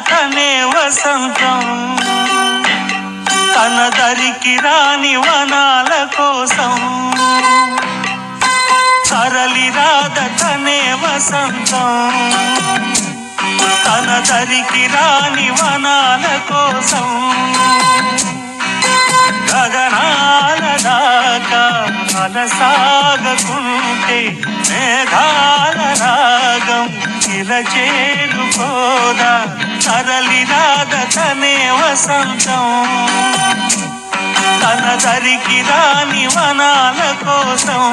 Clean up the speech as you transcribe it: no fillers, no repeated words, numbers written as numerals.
తనే వసంతం తన దరికి రాని వనాల కోసం సరళి రాధ తనే వసంతం తన దరికి రాని వనాల కోసం గగనాల దాకా అలసాగకుంటే మేఘాల రాగం ఇలా చేరుకోదా సరళి రాధ తనే వసంతం తన దరికి రాని వనాల కోసం